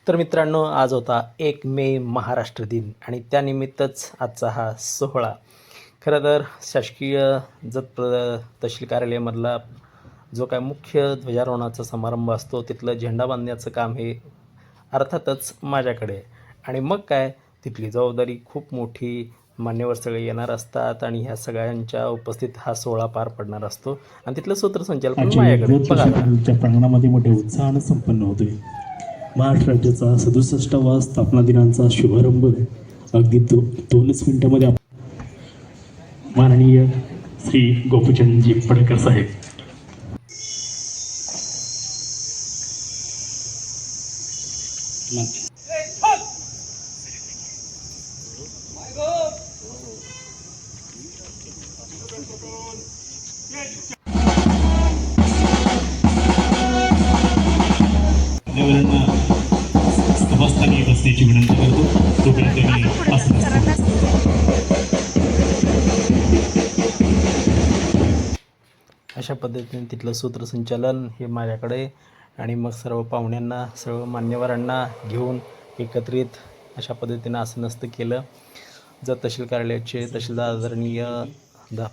तर मित्रांनो, आज होता 1 मे महाराष्ट्र दिन आणि त्यानिमित्तच आजचा हा सोहळा. खरं तर शासकीय जत तहसील कार्यालयामधला जो काय मुख्य ध्वजारोहणाचा समारंभ असतो तिथलं झेंडा बांधण्याचं काम हे अर्थातच माझ्याकडे आहे. आणि मग काय, तिथली जबाबदारी खूप मोठी. मान्यवर सगळे येणार असतात आणि ह्या सगळ्यांच्या उपस्थित हा सोहळा पार पडणार असतो आणि तिथलं सूत्रसंचालन पण माझ्याकडे. बघा त्या प्रांगणामध्ये मोठ्या उत्साहानं संपन्न होतोय. महाराष्ट्र राज्याचा 67वा स्थापना दिनाचा शुभारंभ अगदी 2च मिनिटांमध्ये माननीय श्री गोपीचंदजी पडळकर साहेब. सभास्थानी बसण्याची विनंती करतो. तोपर्यंत मी अशा पद्धतीने तिथलं सूत्रसंचालन हे माझ्याकडे आणि मग सर्व पाहुण्यांना, सर्व मान्यवरांना घेऊन एकत्रित अशा पद्धतीनं असं नसतं केलं. जर तहसील कार्यालयाचे तहसीलदार आदरणीय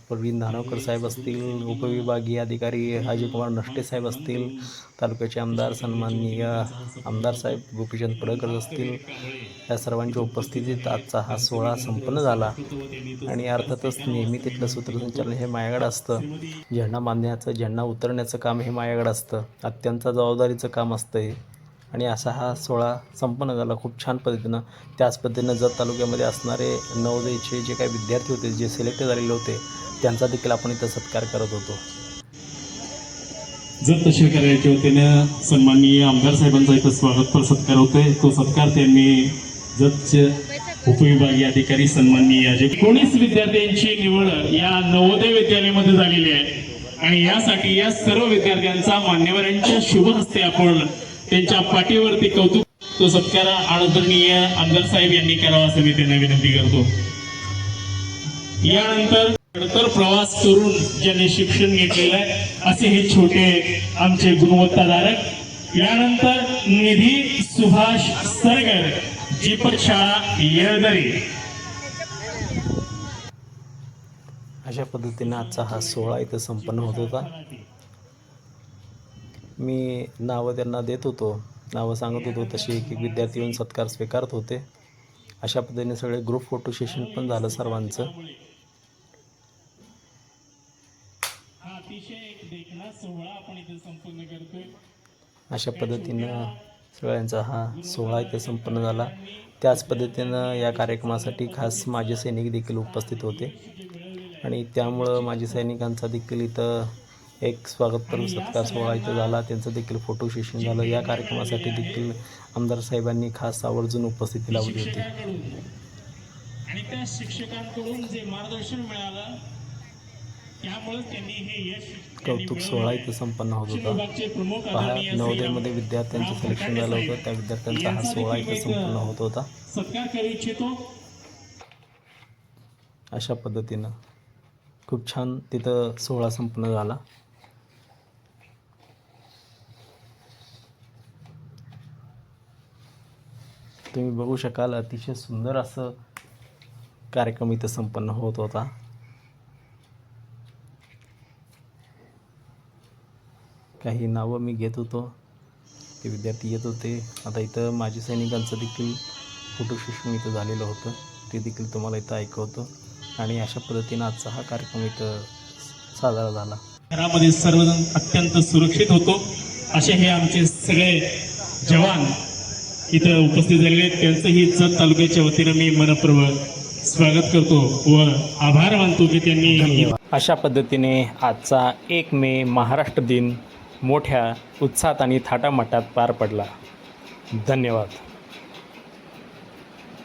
प्रवीण धानोकर साहेब असतील, उपविभागीय अधिकारी अजयकुमार नष्टे साहेब असतील, तालुक्याचे आमदार सन्माननीय आमदार साहेब गोपीचंद पडळकर असतील, या सर्वांच्या उपस्थितीत आजचा हा सोहळा संपन्न झाला. आणि अर्थातच नेहमी तिथलं सूत्रसंचालन हे माझ्याकडे असतं. झेंडा बांधण्याचं, झेंडा उतरण्याचं काम हे माझ्याकडे असतं. अत्यंत जबाबदारीचं काम असतं हे. आणि असा हा सोहळा संपन्न झाला खूप छान पद्धतीनं. त्याच पद्धतीनं जत तालुक्यामध्ये असणारे नवोदयचे जे काही विद्यार्थी होते, जे सिलेक्ट झालेले होते, त्यांचा देखील आपण इथं सत्कार करत होतो. जत तहसील कार्यालयाच्या वतीनं सन्माननीय आमदार साहेबांचा इथं स्वागतपर सत्कार होतोय. तो सत्कार त्यांनी जतचे उपविभागीय अधिकारी सन्माननीय अजय 19 विद्यार्थ्यांची निवड या नवोदय विद्यालयामध्ये झालेली आहे आणि यासाठी या सर्व विद्यार्थ्यांचा मान्यवरांच्या शुभ हस्ते आपण त्यांच्या पाठीवरती कौतुक तो सत्कार आदरणीय आमदार साहेब यांनी करावा असं मी त्यांना विनंती करतो. यानंतर खडतर प्रवास करून ज्यांनी शिक्षण घेतलेलं आहे असे हे छोटे आमचे गुणवत्ताधारक. यानंतर निधी सुभाष सरगर, जीपक शाळा येळदरी. अशा पद्धतीनं आजचा हा सोहळा इथं संपन्न होत होता. मी नावं त्यांना देत होतो, नावं सांगत होतो, तसे एक एक विद्यार्थी येऊन सत्कार स्वीकारत होते. अशा पद्धतीने सगळे ग्रुप फोटो सेशन पण झालं सर्वांचं. अशा पद्धतीनं सगळ्यांचा हा सोहळा इथे संपन्न झाला. त्याच पद्धतीनं या कार्यक्रमासाठी खास माजी सैनिक देखील उपस्थित होते आणि त्यामुळं माजी सैनिकांचा देखील इथं एक स्वागतपर सत्कार सोहळा इथं झाला. त्यांचं देखील फोटो सेशन झालं. या कार्यक्रमासाठी देखील आमदार साहेबांनी खास आवर्जून उपस्थिती लावली होती. आणि त्या शिक्षकांकडून जे मार्गदर्शन मिळालं त्यामुळे त्यांनी हे यश कौतुक सोहळा इथं संपन्न होत होता. पहा, नवोदयमध्ये विद्यार्थ्यांचं सिलेक्शन झालं होतं, त्या विद्यार्थ्यांचा हा सोहळा इथं संपन्न होत होता. सत्कार करू इच्छितो. अशा पद्धतीनं खूप छान तिथं सोहळा संपन्न झाला. तुम्ही बघू शकाल, अतिशय सुंदर असं कार्यक्रम इथं संपन्न होत होता. काही नावं मी घेत होतो, ते विद्यार्थी येत होते. आता इथं माजी सैनिकांचं देखील फोटो सेशन इथं झालेलं होतं, ते देखील तुम्हाला इथं ऐकवतो. आणि अशा पद्धतीनं आजचा हा कार्यक्रम इथं साजरा झाला. घरामध्ये सर्वजण अत्यंत सुरक्षित होतो असे हे आमचे सगळे जवान इथं उपस्थित झालेले आहेत. त्यांचंही जत तालुक्याच्या वतीनं मी मनपूर्वक स्वागत करतो व आभार मानतो की त्यांनी. अशा पद्धतीने आजचा 1 मे महाराष्ट्र दिन मोठ्या उत्साहात आणि थाटामाटात पार पडला. धन्यवाद.